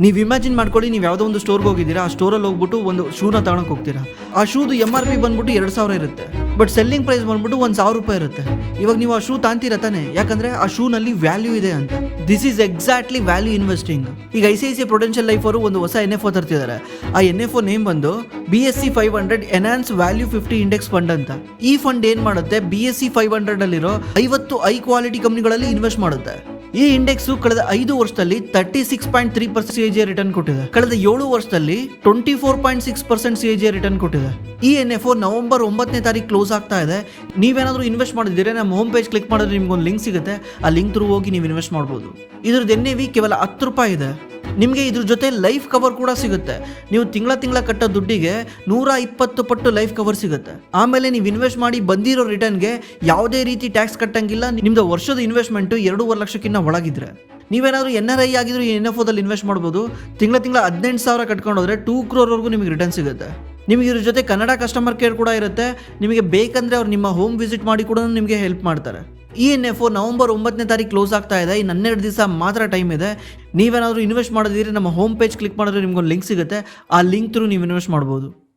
ನೀವು ಇಮ್ಯಾಜಿನ್ ಮಾಡ್ಕೊಳ್ಳಿ, ನೀವು ಯಾವುದೋ ಒಂದು ಸ್ಟೋರ್ಗೆ ಹೋಗಿದ್ದೀರಾ, ಆ ಸ್ಟೋರಲ್ಲಿ ಹೋಗ್ಬಿಟ್ಟು ಒಂದು ಶೂನ ತಗೊಳಕ್ ಹೋಗ್ತೀರಾ. ಆ ಶೂದು MRP ಬಂದ್ಬಿಟ್ಟು 2,000 ಇರುತ್ತೆ, ಬಟ್ ಸೆಲ್ಲಿಂಗ್ ಪ್ರೈಸ್ ಬಂದ್ಬಿಟ್ಟು 1,000 ರೂಪಾಯಿ ಇರುತ್ತೆ. ಇವಾಗ ನೀವು ಆ ಶೂ ತಾಂತೀರ ತಾನೆ, ಯಾಕಂದ್ರೆ ಆ ಶೂನಲ್ಲಿ ವ್ಯಾಲ್ಯೂ ಇದೆ ಅಂತ. This is exactly value investing. ಈಗ ICICI ಪ್ರೊಡೆನ್ಷಿಯಲ್ ಲೈಫ್ ಅವರು ಒಂದು ಹೊಸ NFO ತರ್ತಿದ್ದಾರೆ. ಆ NFO ನೇಮ್ ಬಂದು BSE 500 enhance value 50 index fund ಅಂತ. ಈ ಫಂಡ್ ಏನ್ ಮಾಡುತ್ತೆ, BSE 500 ಅಲ್ಲಿರೋ 50 ಹೈ ಕ್ವಾಲಿಟಿ ಕಂಪನಿಗಳಲ್ಲಿ ಇನ್ವೆಸ್ಟ್ ಮಾಡುತ್ತೆ. ಈ ಇಂಡೆಕ್ಸ್ ಕಳೆದ 5 ವರ್ಷದಲ್ಲಿ 36.3% CAGR ರಿಟರ್ನ್ ಕೊಟ್ಟಿದೆ. ಕಳೆದ 7 ವರ್ಷದಲ್ಲಿ 24.6% CAGR ರಿಟರ್ನ್ ಕೊಟ್ಟಿದೆ. ಈ NFO ನವೆಂಬರ್ 9ನೇ ತಾರೀಕು ಕ್ಲೋಸ್ ಆಗ್ತಾ ಇದೆ. ನೀವೇನಾದ್ರೂ ಇನ್ವೆಸ್ಟ್ ಮಾಡಿದ್ರೆ ನಮ್ಮ ಹೋಮ್ ಪೇಜ್ ಕ್ಲಿಕ್ ಮಾಡಿದ್ರೆ ನಿಮ್ಗೊಂದು ಲಿಂಕ್ ಸಿಗುತ್ತೆ. ಆ ಲಿಂಕ್ ಥ್ರೂ ಹೋಗಿ ನೀವು ಇನ್ವೆಸ್ಟ್ ಮಾಡ್ಬೋದು. ಇದ್ರದ್ದು NAV ಕೇವಲ 10 ರೂಪಾಯಿ ಇದೆ. ನಿಮಗೆ ಇದ್ರ ಜೊತೆ ಲೈಫ್ ಕವರ್ ಕೂಡ ಸಿಗುತ್ತೆ. ನೀವು ತಿಂಗಳ ಕಟ್ಟೋ ದುಡ್ಡಿಗೆ 120 ಪಟ್ಟು ಲೈಫ್ ಕವರ್ ಸಿಗುತ್ತೆ. ಆಮೇಲೆ ನೀವು ಇನ್ವೆಸ್ಟ್ ಮಾಡಿ ಬಂದಿರೋ ರಿಟರ್ನ್ಗೆ ಯಾವುದೇ ರೀತಿ ಟ್ಯಾಕ್ಸ್ ಕಟ್ಟಂಗಿಲ್ಲ. ನಿಮ್ದು ವರ್ಷದ ಇನ್ವೆಸ್ಟ್ಮೆಂಟ್ 2.5 ಲಕ್ಷಕ್ಕಿಂತ ಒಳಗಿದ್ರೆ ನೀವೇನಾದ್ರೂ NRI ಆಗಿದ್ರು ಈ NFOದಲ್ಲಿ ಇನ್ವೆಸ್ಟ್ ಮಾಡ್ಬೋದು. ತಿಂಗಳ 18,000 ಕಟ್ಕೊಂಡೋದ್ರೆ 2 crore ನಿಮಗೆ ರಿಟರ್ನ್ ಸಿಗುತ್ತೆ. ನಿಮಗೆ ಇದ್ರ ಜೊತೆ ಕನ್ನಡ ಕಸ್ಟಮರ್ ಕೇರ್ ಕೂಡ ಇರುತ್ತೆ. ನಿಮಗೆ ಬೇಕಂದ್ರೆ ಅವ್ರು ನಿಮ್ಮ ಹೋಮ್ ವಿಸಿಟ್ ಮಾಡಿ ಕೂಡ ನಿಮಗೆ ಹೆಲ್ಪ್ ಮಾಡ್ತಾರೆ. ಈ NFO ನವೆಂಬರ್ 9ನೇ ತಾರೀಕು ಕ್ಲೋಸ್ ಆಗ್ತಾ ಇದೆ. ಇನ್ನು 12 ದಿವಸ ಮಾತ್ರ ಟೈಮ್ ಇದೆ. ನೀವೇನಾದರೂ ಇನ್ವೆಸ್ಟ್ ಮಾಡೋದಿದ್ರೆ ನಮ್ಮ ಹೋಮ್ ಪೇಜ್ ಕ್ಲಿಕ್ ಮಾಡಿದ್ರೆ ನಿಮ್ಗೊಂದು ಲಿಂಕ್ ಸಿಗುತ್ತೆ. ಆ ಲಿಂಕ್ ಥ್ರೂ ನೀವು ಇನ್ವೆಸ್ಟ್ ಮಾಡ್ಬೋದು.